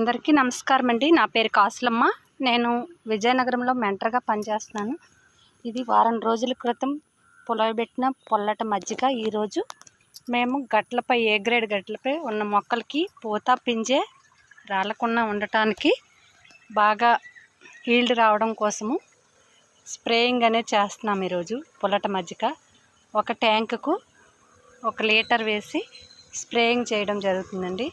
అందరికీ నమస్కారం అండి. నా పేరు కాసులమ్మ. నేను విజయనగరంలో మెంటర్గా పనిచేస్తున్నాను. ఇది వారం రోజుల క్రితం పులవబెట్టిన పొల్లట మజ్జిగ. ఈరోజు మేము గట్లపై ఏ గ్రేడ్ గట్లపై ఉన్న మొక్కలకి పూత పింజే రాలకుండా ఉండటానికి బాగా హీల్డ్ రావడం కోసము స్ప్రేయింగ్ అనేది చేస్తున్నాం. ఈరోజు పొల్లట మజ్జిగ ఒక ట్యాంకుకు 1 లీటర్ వేసి స్ప్రేయింగ్ చేయడం జరుగుతుందండి.